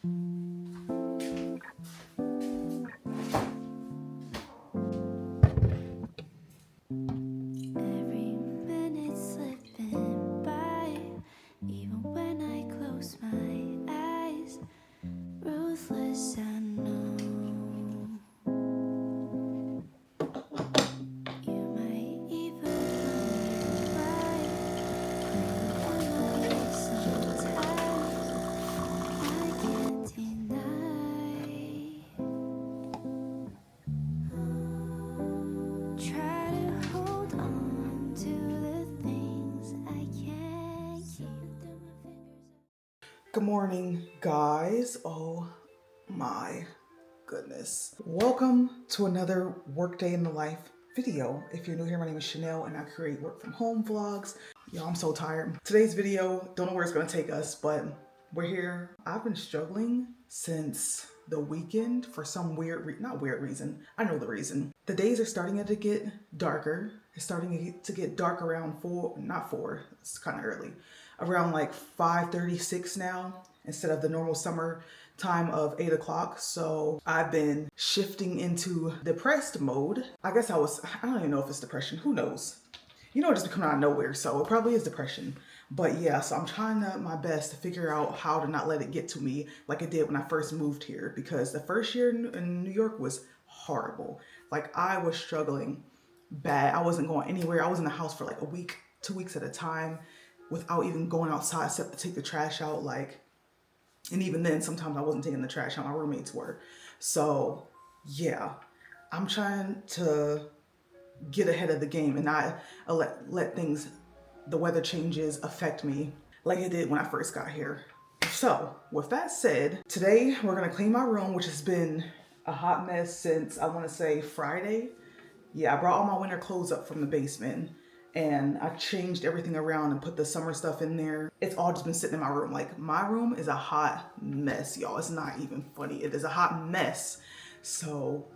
Every minute slipping by, even when I close my eyes, ruthless I know. You might even wonder why I'm away sometimes. I can't deny. Try to hold on to the things I can't keep. Good morning, guys. Oh my goodness. Welcome to another workday in the life video. If you're new here, my name is Chanel and I create work from home vlogs. Y'all, I'm so tired. Today's video, don't know where it's gonna take us, but we're here. I've been struggling since the weekend for some not weird reason. I know the reason. The days are starting to get darker. It's starting to get dark around not 4, it's kind of early. Around like 5:36 now, instead of the normal summer time of 8 o'clock. So I've been shifting into depressed mode. I don't even know if it's depression, who knows? You know, it just coming out of nowhere, so it probably is depression. But yeah, so I'm trying my best to figure out how to not let it get to me like it did when I first moved here, because the first year in New York was horrible. Like, I was struggling bad. I wasn't going anywhere. I was in the house for like a week, 2 weeks at a time without even going outside except to take the trash out. And even then, sometimes I wasn't taking the trash out, my roommates were. So yeah, I'm trying to get ahead of the game and not let things, the weather changes, affect me like it did when I first got here. So with that said, today we're gonna clean my room, which has been a hot mess since, I wanna say, Friday. Yeah, I brought all my winter clothes up from the basement and I changed everything around and put the summer stuff in there. It's all just been sitting in my room. Like, my room is a hot mess, y'all. It's not even funny. It is a hot mess. So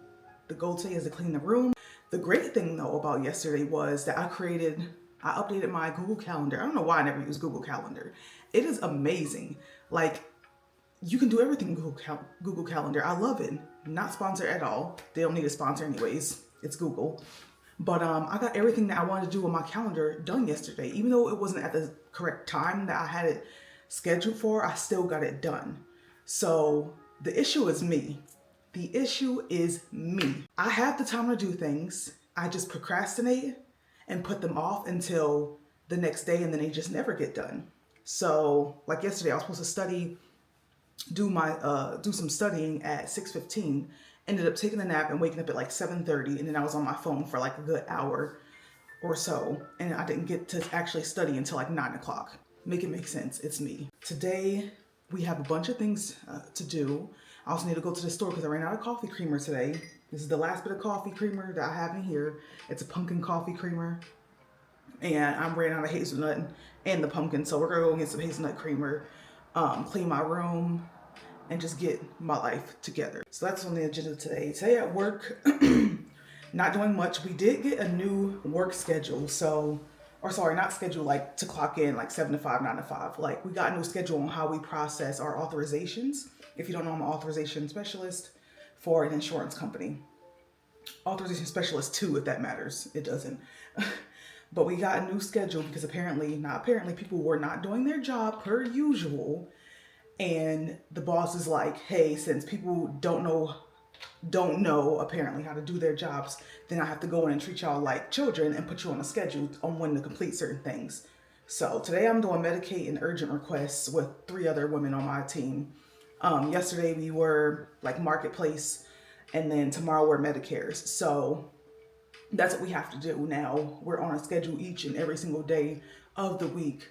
the goal today is to clean the room. The great thing though about yesterday was that I updated my Google Calendar. I don't know why I never use Google Calendar. It is amazing. Like, you can do everything in Google Calendar. I love it. Not sponsored at all. They don't need a sponsor anyways. It's Google. But I got everything that I wanted to do on my calendar done yesterday. Even though it wasn't at the correct time that I had it scheduled for, I still got it done. So the issue is me. The issue is me. I have the time to do things. I just procrastinate and put them off until the next day, and then they just never get done. So like yesterday, I was supposed to do some studying at 6:15. Ended up taking a nap and waking up at like 7:30, and then I was on my phone for like a good hour or so, and I didn't get to actually study until like 9 o'clock. Make it make sense. It's me. Today we have a bunch of things to do. I also need to go to the store because I ran out of coffee creamer today. This is the last bit of coffee creamer that I have in here. It's a pumpkin coffee creamer, and I'm ran out of hazelnut and the pumpkin, so we're gonna go get some hazelnut creamer, clean my room, and just get my life together. So that's on the agenda today. Today at work, not doing much. We did get a new work schedule. Not schedule like to clock in like 7 to 5, 9 to 5. Like, we got a new schedule on how we process our authorizations. If you don't know, I'm an authorization specialist for an insurance company. Authorization specialist 2, if that matters. It doesn't. But we got a new schedule because people were not doing their job per usual. And the boss is like, hey, since people don't know apparently how to do their jobs, then I have to go in and treat y'all like children and put you on a schedule on when to complete certain things. So today I'm doing Medicaid and urgent requests with 3 other women on my team. Yesterday we were like Marketplace, and then tomorrow we're Medicare's. So that's what we have to do now. We're on a schedule each and every single day of the week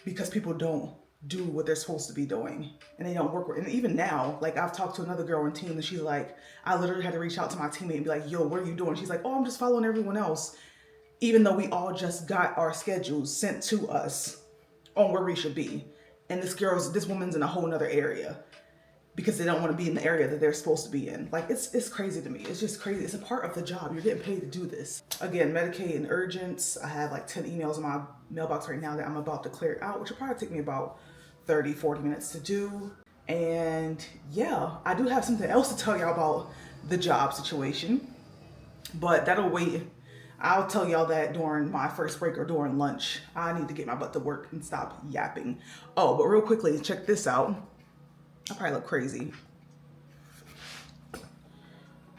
because people don't do what they're supposed to be doing, and they don't work. And even now, like, I've talked to another girl on team and she's like, I literally had to reach out to my teammate and be like, yo, what are you doing? She's like, oh, I'm just following everyone else, even though we all just got our schedules sent to us on where we should be. And this woman's in a whole nother area because they don't want to be in the area that they're supposed to be in. Like, it's crazy to me. It's just crazy. It's a part of the job. You're getting paid to do this. Again, Medicaid and urgents. I have like 10 emails in my mailbox right now that I'm about to clear out, which will probably take me about 30, 40 minutes to do. And yeah, I do have something else to tell y'all about the job situation, but that'll wait. I'll tell y'all that during my first break or during lunch. I need to get my butt to work and stop yapping. Oh, but real quickly, check this out. I probably look crazy.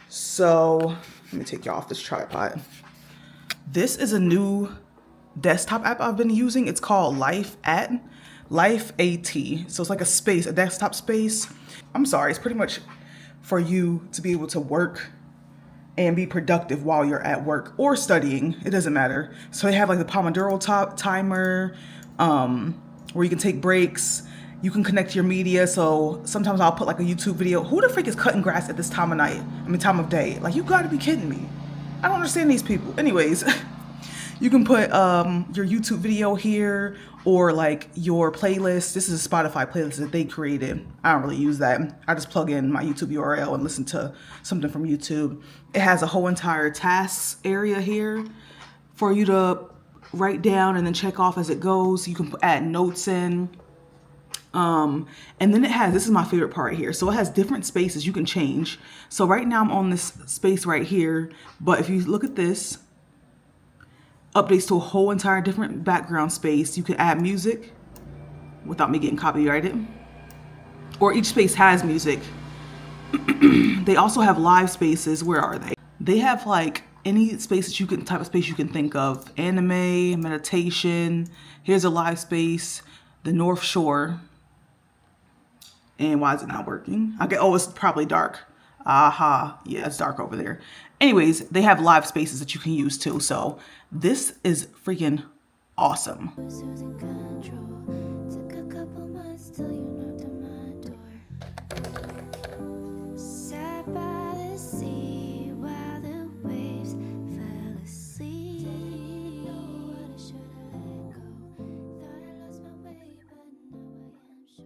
So let me take y'all off this tripod. This is a new desktop app I've been using. It's called Life AT. So it's like a space, a desktop space. I'm sorry, it's pretty much for you to be able to work and be productive while you're at work or studying. It doesn't matter. So they have like the Pomodoro timer, where you can take breaks. You can connect your media. So sometimes I'll put like a YouTube video. Who the freak is cutting grass at this time of night? I mean, time of day. Like, you gotta be kidding me. I don't understand these people. Anyways, you can put your YouTube video here or like your playlist. This is a Spotify playlist that they created. I don't really use that. I just plug in my YouTube URL and listen to something from YouTube. It has a whole entire tasks area here for you to write down and then check off as it goes. You can add notes in. And then it has, this is my favorite part here. So it has different spaces you can change. So right now I'm on this space right here, but if you look at this, updates to a whole entire different background space. You can add music without me getting copyrighted. Or each space has music. They also have live spaces. Where are they? They have like any space that you can, type of space you can think of. Anime, meditation. Here's a live space. The North Shore. And why is it not working? Okay, oh, it's probably dark. Aha, yeah, it's dark over there. Anyways, they have live spaces that you can use too. So this is freaking awesome. Losing control. Took a couple months till you knocked on my door. Sat by the sea while the waves fell asleep. Didn't know what I should have let go. Thought I lost my way, but now I am sure.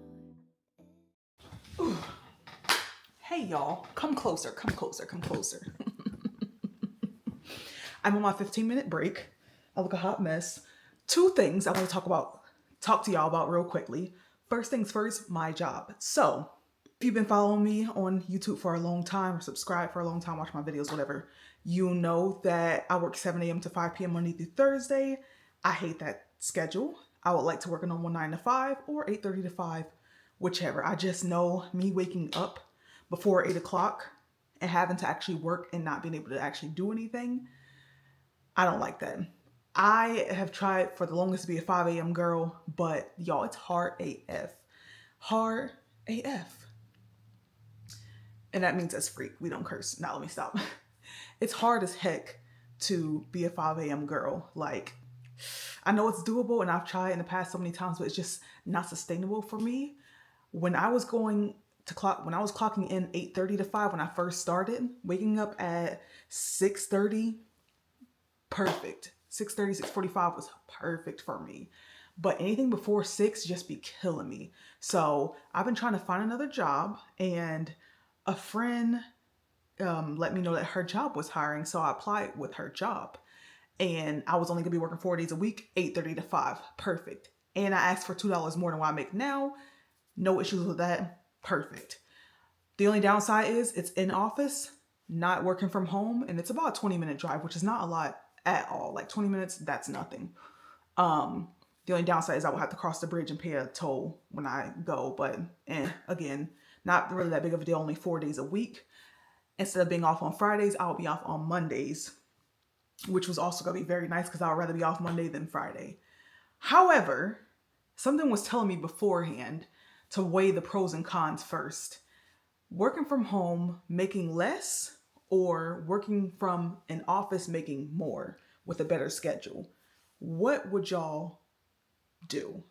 Hey y'all, come closer, come closer, come closer. I'm on my 15-minute break. I look a hot mess. Two things I want to talk to y'all about real quickly. First things first, my job. So if you've been following me on YouTube for a long time or subscribed for a long time, watch my videos, whatever, you know that I work 7 a.m. to 5 p.m. Monday through Thursday. I hate that schedule. I would like to work a normal 9 to 5 or 8:30 to 5, whichever. I just know me waking up before 8 o'clock and having to actually work and not being able to actually do anything, I don't like that. I have tried for the longest to be a 5 a.m. girl, but y'all, it's hard AF. Hard AF. And that means as freak. We don't curse. Now let me stop. It's hard as heck to be a 5 a.m. girl. Like, I know it's doable and I've tried in the past so many times, but it's just not sustainable for me. When I was clocking in 8:30 to 5 when I first started, waking up at 6:30, perfect. 6:30, 6:45 was perfect for me. But anything before 6 just be killing me. So I've been trying to find another job, and a friend let me know that her job was hiring. So I applied with her job. And I was only gonna be working 4 days a week, 8:30 to 5. Perfect. And I asked for $2 more than what I make now. No issues with that. Perfect. The only downside is it's in office, not working from home, and it's about a 20-minute drive, which is not a lot at all. Like 20 minutes, that's nothing. The only downside is I will have to cross the bridge and pay a toll when I go, but again, not really that big of a deal, only 4 days a week. Instead of being off on Fridays, I'll be off on Mondays, which was also gonna be very nice because I would rather be off Monday than Friday. However, something was telling me beforehand to weigh the pros and cons first. Working from home, making less, or working from an office, making more with a better schedule. What would y'all do?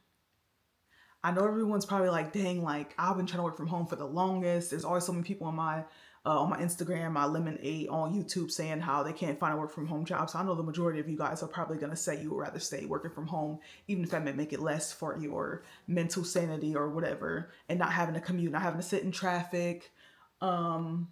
I know everyone's probably like, dang, like I've been trying to work from home for the longest. There's always so many people on my Instagram, my Lemon8 on YouTube saying how they can't find a work from home job. So I know the majority of you guys are probably going to say you would rather stay working from home, even if that may make it less for your mental sanity or whatever, and not having to commute, not having to sit in traffic, and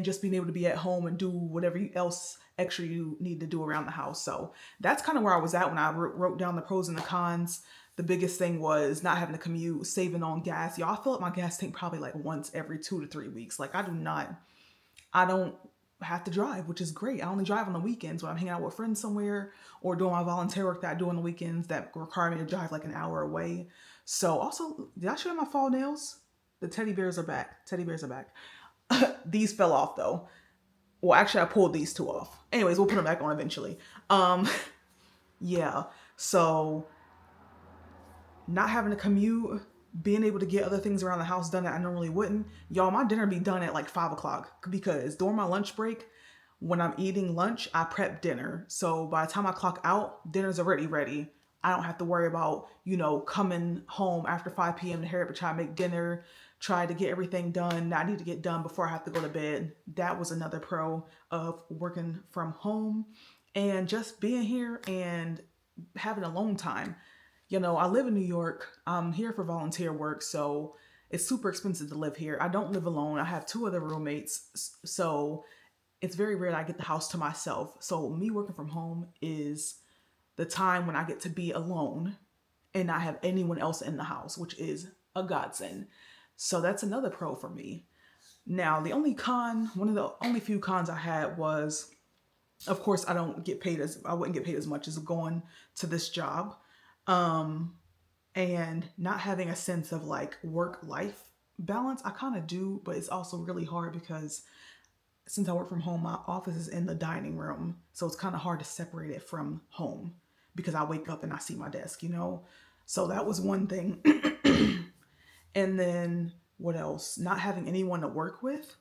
just being able to be at home and do whatever else extra you need to do around the house. So that's kind of where I was at when I wrote down the pros and the cons. The biggest thing was not having to commute, saving on gas. Y'all, I fill up my gas tank probably like once every 2 to 3 weeks. Like I don't have to drive, which is great. I only drive on the weekends when I'm hanging out with friends somewhere or doing my volunteer work that I do on the weekends that require me to drive like an hour away. So also, did I show you my fall nails? The teddy bears are back. Teddy bears are back. These fell off though. Well, actually, I pulled these two off. Anyways, we'll put them back on eventually. Yeah. So not having to commute, being able to get other things around the house done that I normally wouldn't. Y'all, my dinner be done at like 5 o'clock because during my lunch break, when I'm eating lunch, I prep dinner. So by the time I clock out, dinner's already ready. I don't have to worry about, coming home after 5 p.m. to hurry up and try to make dinner, try to get everything done that I need to get done before I have to go to bed. That was another pro of working from home and just being here and having alone time. I live in New York. I'm here for volunteer work, so it's super expensive to live here. I don't live alone. I have two other roommates, so it's very rare that I get the house to myself. So me working from home is the time when I get to be alone and not have anyone else in the house, which is a godsend. So that's another pro for me. Now, one of the only few cons I had was, of course, I wouldn't get paid as much as going to this job. And not having a sense of like work life balance. I kind of do, but it's also really hard because since I work from home, my office is in the dining room. So it's kind of hard to separate it from home because I wake up and I see my desk. So that was one thing. And then what else? Not having anyone to work with.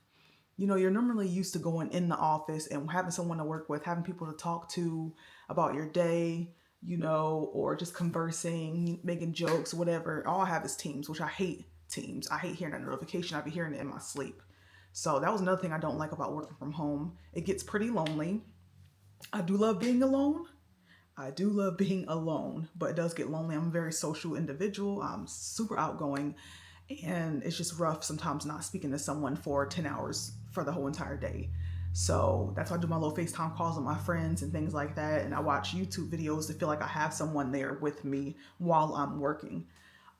You're normally used to going in the office and having someone to work with, having people to talk to about your day, or just conversing, making jokes, whatever. All I have is Teams, which I hate Teams. I hate hearing that notification. I be hearing it in my sleep. So that was another thing I don't like about working from home. It gets pretty lonely. I do love being alone. But it does get lonely. I'm a very social individual. I'm super outgoing. And it's just rough sometimes not speaking to someone for 10 hours for the whole entire day. So that's why I do my little FaceTime calls with my friends and things like that. And I watch YouTube videos to feel like I have someone there with me while I'm working.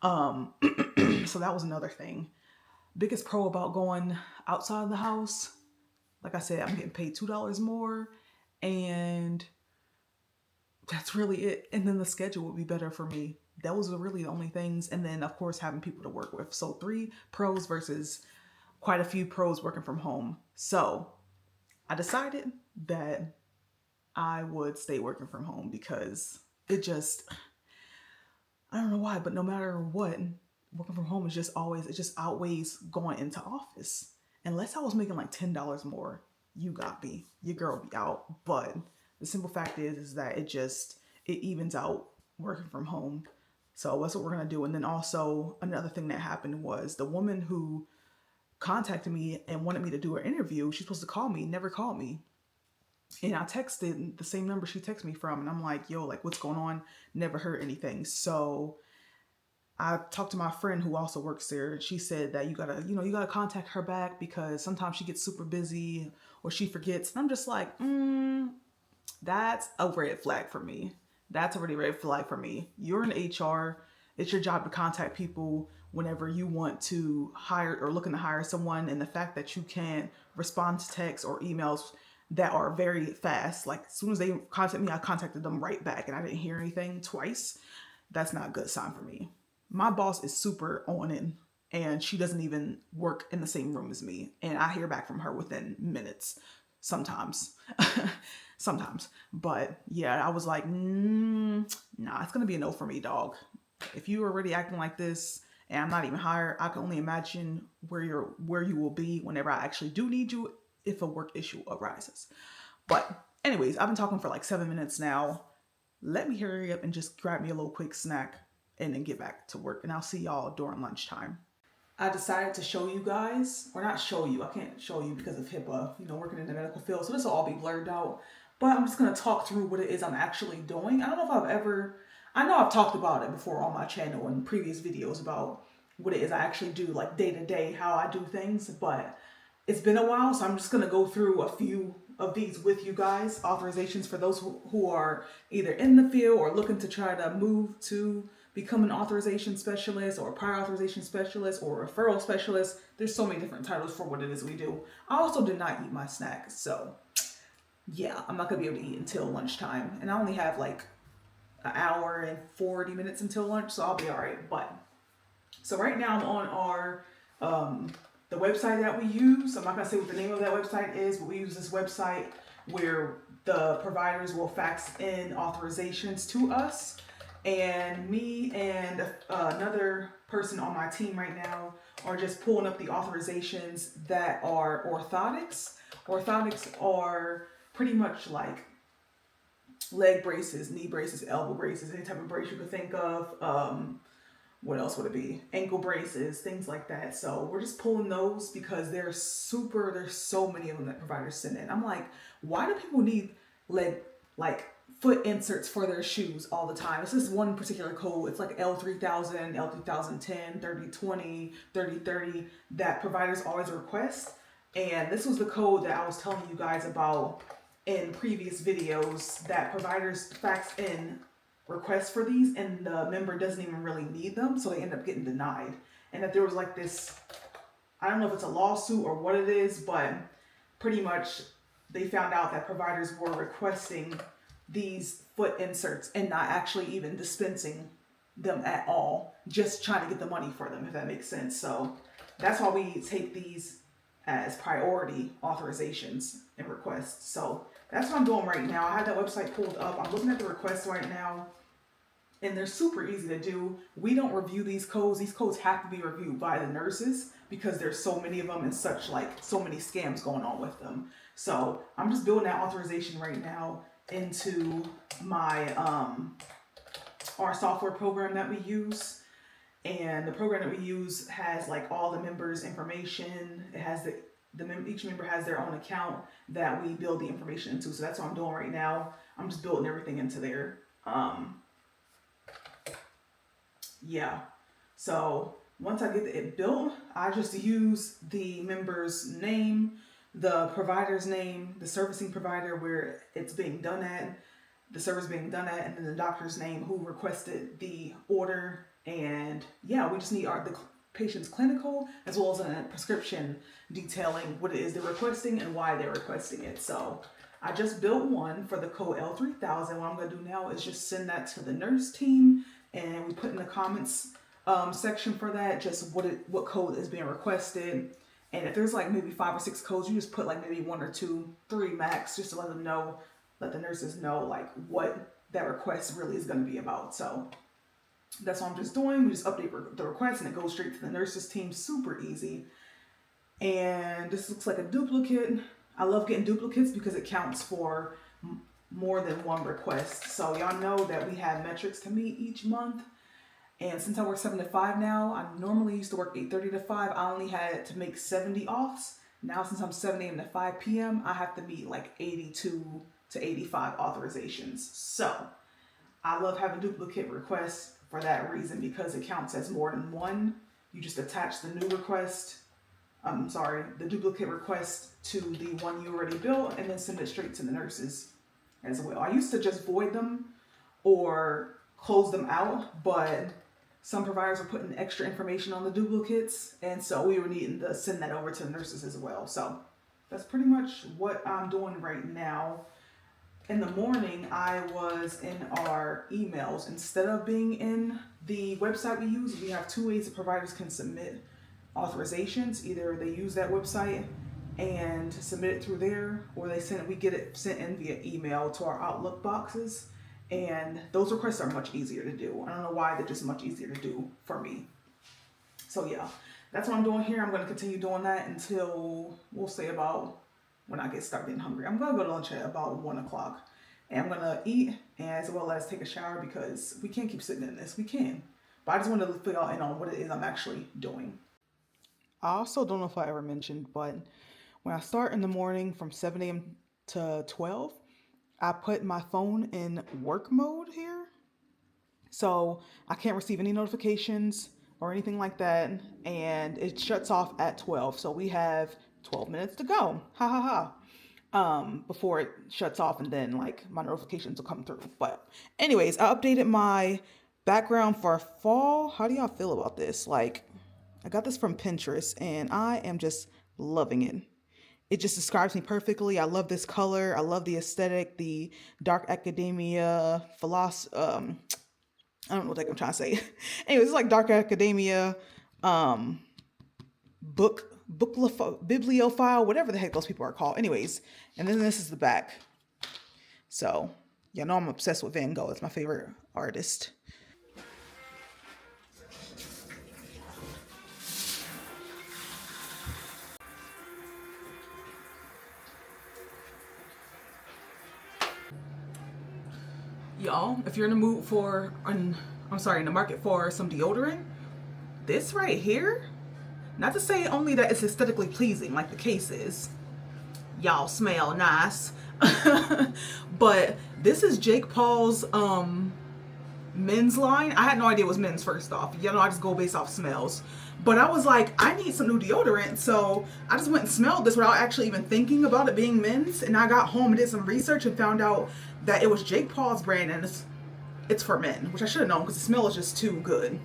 So that was another thing. Biggest pro about going outside of the house, like I said, I'm getting paid $2 more, and that's really it. And then the schedule would be better for me. Those are really the only things. And then, of course, having people to work with. So 3 pros versus quite a few pros working from home. So I decided that I would stay working from home because I don't know why, but no matter what, working from home it just outweighs going into office. Unless I was making like $10 more, you got me. Your girl be out. But the simple fact is that it evens out working from home. So that's what we're gonna do. And then also another thing that happened was the woman who contacted me and wanted me to do her interview, she's supposed to call me, never called me. And I texted the same number she texted me from, and I'm like, yo, like what's going on? Never heard anything. So I talked to my friend who also works there, and she said that you gotta contact her back because sometimes she gets super busy or she forgets. And I'm just like, that's a red flag for me. That's a really red flag for me. You're in HR. It's your job to contact people whenever you want to hire or looking to hire someone. And the fact that you can't respond to texts or emails that are very fast, like as soon as they contact me, I contacted them right back and I didn't hear anything twice. That's not a good sign for me. My boss is super on it and she doesn't even work in the same room as me. And I hear back from her within minutes sometimes. Sometimes. But yeah, I was like, nah, it's going to be a no for me, dog. If you are already acting like this and I'm not even hired, I can only imagine where you will be whenever I actually do need you if a work issue arises. But anyways, I've been talking for like 7 minutes now. Let me hurry up and just grab me a little quick snack and then get back to work. And I'll see y'all during lunchtime. I decided to show you guys, or not show you, I can't show you because of HIPAA, working in the medical field. So this will all be blurred out. But I'm just going to talk through what it is I'm actually doing. I don't know if I know I've talked about it before on my channel in previous videos about what it is I actually do, like day to day, how I do things. But it's been a while, so I'm just going to go through a few of these with you guys. Authorizations for those who are either in the field or looking to try to move to become an authorization specialist or a prior authorization specialist or a referral specialist. There's so many different titles for what it is we do. I also did not eat my snack, so yeah, I'm not gonna be able to eat until lunchtime, and I only have like an hour and 40 minutes until lunch, so I'll be all right. But so right now I'm on our the website that we use. I'm not gonna say what the name of that website is, but we use this website where the providers will fax in authorizations to us. And me and another person on my team right now are just pulling up the authorizations that are orthotics. Orthotics are pretty much like leg braces, knee braces, elbow braces, any type of brace you could think of. What else would it be? Ankle braces, things like that. So we're just pulling those because there's so many of them that providers send in. I'm like, why do people need like foot inserts for their shoes all the time? It's this one particular code. It's like L3000, L3010, 3020, 3030 that providers always request. And this was the code that I was telling you guys about in previous videos, that providers fax in requests for these and the member doesn't even really need them, so they end up getting denied. And that there was like this, I don't know if it's a lawsuit or what it is, but pretty much they found out that providers were requesting these foot inserts and not actually even dispensing them at all, just trying to get the money for them, if that makes sense. So that's why we take these as priority authorizations and requests. So that's what I'm doing right now. I have that website pulled up. I'm looking at the requests right now, and they're super easy to do. We don't review these codes. These codes have to be reviewed by the nurses because there's so many of them and so many scams going on with them. So I'm just building that authorization right now into my our software program that we use. And the program that we use has like all the members' information. It has each member has their own account that we build the information into. So that's what I'm doing right now. I'm just building everything into there. Yeah. So once I get it built, I just use the member's name, the provider's name, the servicing provider where it's being done at, the service being done at, and then the doctor's name who requested the order. And yeah, we just need the patient's clinical as well as a prescription detailing what it is they're requesting and why they're requesting it. So I just built one for the code L3000. What I'm going to do now is just send that to the nurse team, and we put in the comments section for that just what code is being requested. And if there's like maybe 5 or 6 codes, you just put like maybe 1 or 2, 3 max, just to let them know, let the nurses know like what that request really is going to be about. So that's what I'm just doing. We just update the request and it goes straight to the nurses team. Super easy. And this looks like a duplicate. I love getting duplicates because it counts for more than one request. So y'all know that we have metrics to meet each month. And since I work 7 to 5 now, I normally used to work 8:30 to 5. I only had to make 70 offs. Now since I'm 7 a.m. to 5 p.m., I have to meet like 82 to 85 authorizations. So I love having duplicate requests for that reason, because it counts as more than one. You just attach the new request, the duplicate request to the one you already built and then send it straight to the nurses as well. I used to just void them or close them out, but some providers were putting extra information on the duplicates, and so we were needing to send that over to the nurses as well. So that's pretty much what I'm doing right now. In the morning, I was in our emails. Instead of being in the website we use, we have 2 ways that providers can submit authorizations. Either they use that website and submit it through there, or we get it sent in via email to our Outlook boxes. And those requests are much easier to do. I don't know why, they're just much easier to do for me. So yeah, that's what I'm doing here. I'm going to continue doing that until, we'll say, about when I start getting hungry. I'm going to go to lunch at about 1 o'clock. And I'm going to eat as well as take a shower, because we can't keep sitting in this. We can. But I just wanted to fill y'all in on what it is I'm actually doing. I also don't know if I ever mentioned, but when I start in the morning from 7 a.m. to 12, I put my phone in work mode here. So I can't receive any notifications or anything like that. And it shuts off at 12. So we have 12 minutes to go. Ha ha ha. Before it shuts off, and then like my notifications will come through. But anyways, I updated my background for fall. How do y'all feel about this? Like, I got this from Pinterest and I am just loving it. It just describes me perfectly. I love this color. I love the aesthetic, the dark academia, I don't know what the heck I'm trying to say. Anyways, it's like dark academia, um, bibliophile, whatever the heck those people are called. Anyways, and then this is the back. So, you know I'm obsessed with Van Gogh. It's my favorite artist. Y'all, if you're in the mood for, in the market for some deodorant, this right here, not to say only that it's aesthetically pleasing like the case is, y'all smell nice, but this is Jake Paul's men's line. I had no idea it was men's first off. You know, I just go based off smells. But I was like, I need some new deodorant. So I just went and smelled this without actually even thinking about it being men's. And I got home and did some research and found out that it was Jake Paul's brand and it's for men, which I should have known because the smell is just too good.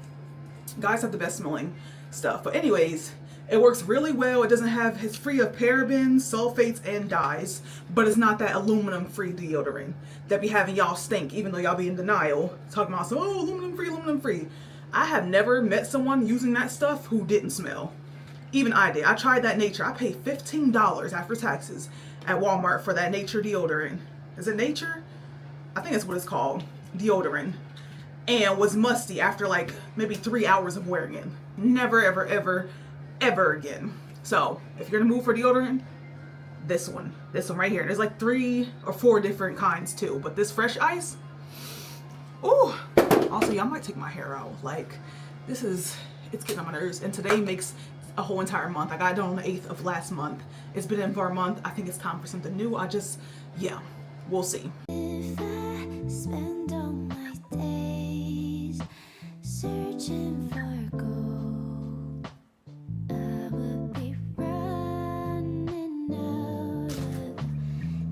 Guys have the best smelling stuff. But anyways, it works really well. It doesn't have, it's free of parabens, sulfates, and dyes, but it's not that aluminum free deodorant that be having y'all stink, even though y'all be in denial, talking about, oh, aluminum free, aluminum free. I have never met someone using that stuff who didn't smell. Even I did. I tried that Nature. I paid $15 after taxes at Walmart for that Nature deodorant. Is it Nature? I think that's what it's called. Deodorant. And was musty after like maybe 3 hours of wearing it. Never, ever, ever, ever again. So if you're in the mood for deodorant, this one right here. There's like 3 or 4 different kinds too, but this Fresh Ice, ooh. Also, y'all might take my hair out. Like, it's getting on my nerves. And today makes a whole entire month. I got it done on the 8th of last month. It's been in for a month. I think it's time for something new. Yeah, we'll see. If I spend all my days searching for gold, I would be running out of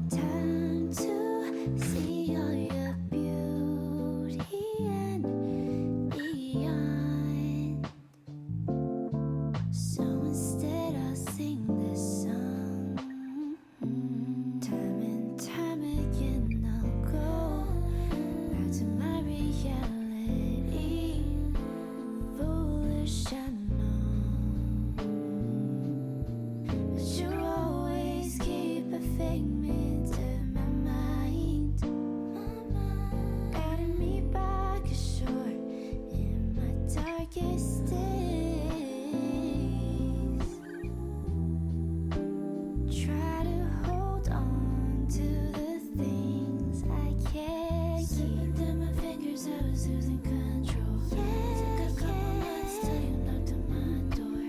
time to see all your beauty and beyond. So instead I'll sing this song. Time and time again I'll go back to my reality. Foolish I know, but you always keep a figment of my mind, guiding me back ashore in my darkest days. Try to hold on to the things I can't keep. Slipping through my fingers, I was losing control. Took a couple months till you knocked on my door.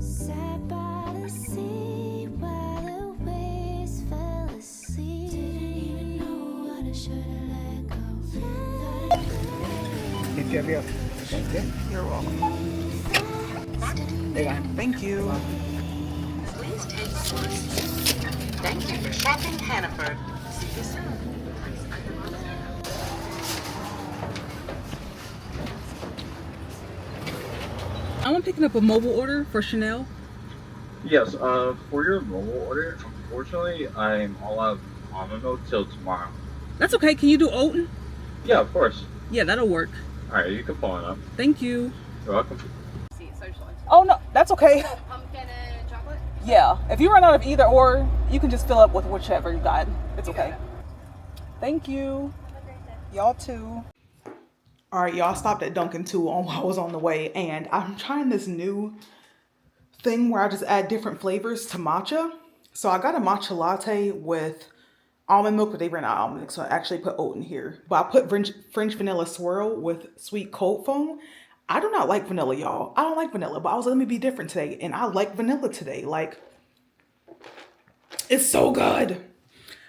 Sat by the sea while the waves fell asleep. Didn't even know what I should have let go. Thank you. You're welcome. There you go. Thank you. Please take course. Thank you for shopping Hannaford. See you soon. I'm picking up a mobile order for Chanel. Yes, for your mobile order, unfortunately, I'm all out of almond milk till tomorrow. That's okay. Can you do oat? Yeah, of course. Yeah, that'll work. Alright, you can pull it up. Thank you. You're welcome. Oh, no, that's okay. Pumpkin and chocolate? Yeah, if you run out of either or, you can just fill up with whichever you got. It's okay. Thank you. Y'all too. All right, y'all stopped at Dunkin' too while I was on the way, and I'm trying this new thing where I just add different flavors to matcha. So I got a matcha latte with almond milk, but they ran out of almond milk, so I actually put oat in here. But I put French vanilla swirl with sweet cold foam. I do not like vanilla, y'all. I don't like vanilla, but I was like, let me be different today, and I like vanilla today. Like, it's so good.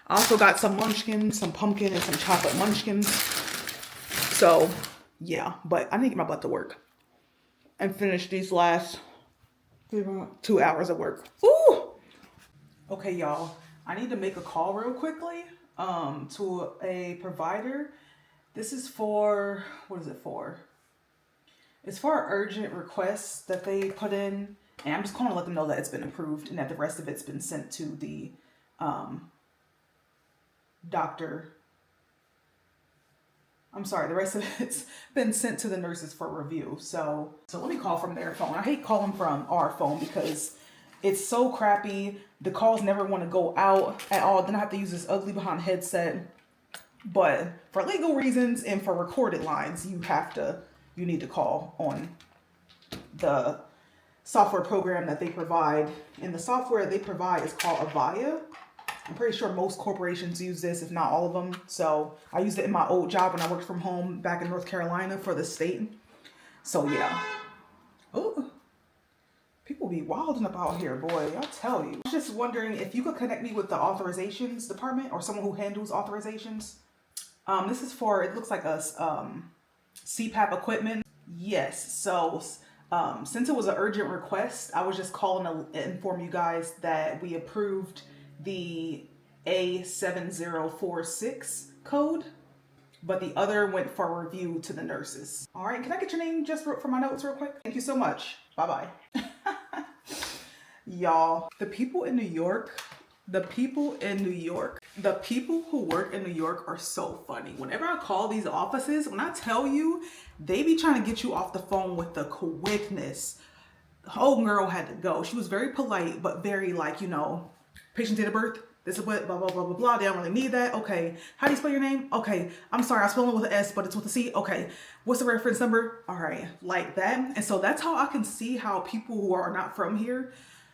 I also got some munchkins, some pumpkin, and some chocolate munchkins. So, yeah, but I need to get my butt to work and finish these last 2 hours of work. Ooh! Okay, y'all, I need to make a call real quickly to a provider This is for, what is it for? It's for urgent requests that they put in. And I'm just calling to let them know that it's been approved and that the rest of it's been sent to the doctor. I'm sorry, the rest of it's been sent to the nurses for review. So let me call from their phone. I hate calling from our phone because it's so crappy. The calls never want to go out at all. Then I have to use this ugly behind headset. But for legal reasons and for recorded lines, you need to call on the software program that they provide. And the software they provide is called Avaya. I'm pretty sure most corporations use this, if not all of them. So I used it in my old job when I worked from home back in North Carolina for the state. So yeah. Oh, people be wilding up out here, boy. I'll tell you. I was just wondering if you could connect me with the authorizations department or someone who handles authorizations. This is for, it looks like a CPAP equipment. Yes. So since it was an urgent request, I was just calling to inform you guys that we approved the A7046 code, but the other went for review to the nurses. All right, can I get your name just for my notes real quick? Thank you so much. Bye-bye. Y'all, the people in New York the people who work in New York are so funny. Whenever I call these offices, when I tell you, they be trying to get you off the phone with the quickness. The whole girl had to go. She was very polite, but very like, patient date of birth. This is what, blah, blah, blah, blah, blah. They don't really need that. Okay. How do you spell your name? Okay. I'm sorry. I spelled it with an S, but it's with a C. Okay. What's the reference number? All right. Like that. And so that's how I can see how people who are not from here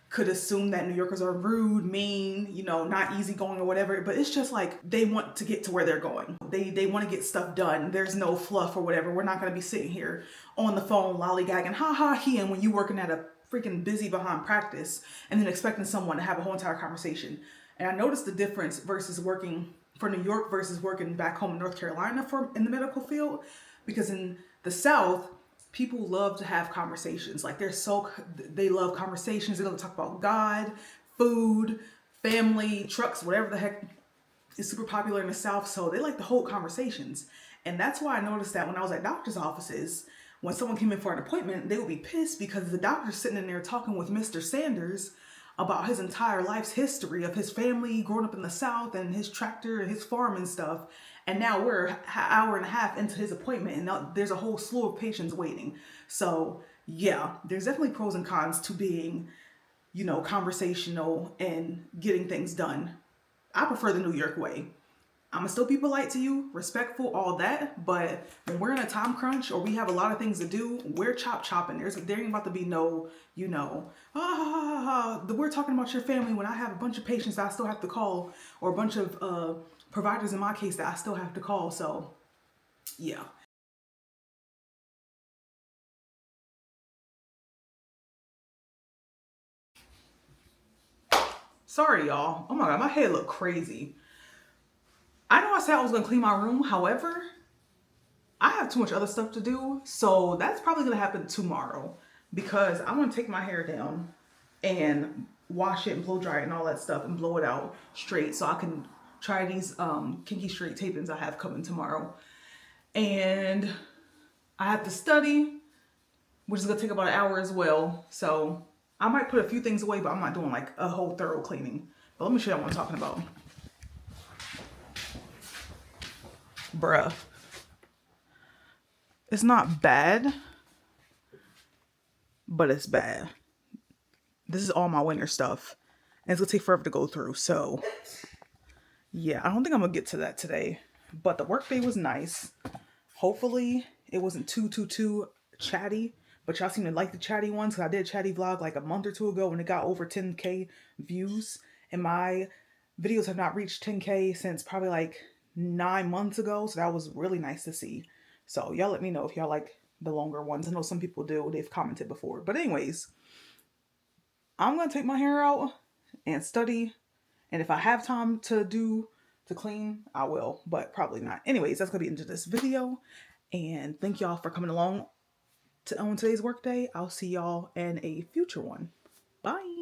could assume that New Yorkers are rude, mean, not easygoing or whatever. But it's just like they want to get to where they're going. They want to get stuff done. There's no fluff or whatever. We're not going to be sitting here on the phone lollygagging, ha ha he, and when you working at a freaking busy behind practice and then expecting someone to have a whole entire conversation. And I noticed the difference versus working for New York versus working back home in North Carolina in the medical field, because in the South, people love to have conversations. Like they love conversations. They love to talk about God, food, family, trucks, whatever the heck is super popular in the South. So they like to hold conversations. And that's why I noticed that when I was at doctor's offices, when someone came in for an appointment, they would be pissed because the doctor's sitting in there talking with Mr. Sanders about his entire life's history of his family growing up in the South and his tractor and his farm and stuff. And now we're an hour and a half into his appointment and now there's a whole slew of patients waiting. So yeah, there's definitely pros and cons to being, conversational and getting things done. I prefer the New York way. I'm gonna still be polite to you, respectful, all that. But when we're in a time crunch or we have a lot of things to do, we're chopping. There ain't about to be no, we're talking about your family when I have a bunch of patients that I still have to call, or a bunch of providers in my case that I still have to call. So, yeah. Sorry, y'all. Oh my God, my head look crazy. I know I said I was gonna clean my room. However, I have too much other stuff to do. So that's probably gonna happen tomorrow because I want to take my hair down and wash it and blow dry it and all that stuff and blow it out straight so I can try these kinky straight tapings I have coming tomorrow. And I have to study, which is gonna take about an hour as well. So I might put a few things away, but I'm not doing like a whole thorough cleaning. But let me show you what I'm talking about. Bruh. It's not bad, but it's bad. This is all my winter stuff. And it's gonna take forever to go through. So yeah, I don't think I'm gonna get to that today. But the workday was nice. Hopefully it wasn't too chatty. But y'all seem to like the chatty ones, because I did a chatty vlog like a month or two ago when it got over 10K views. And my videos have not reached 10K since probably like 9 months ago. So that was really nice to see. So y'all let me know if y'all like the longer ones. I know some people do. They've commented before. But anyways, I'm going to take my hair out and study. And if I have time to clean, I will. But probably not. Anyways, that's going to be into this video. And thank y'all for coming along on today's workday. I'll see y'all in a future one. Bye.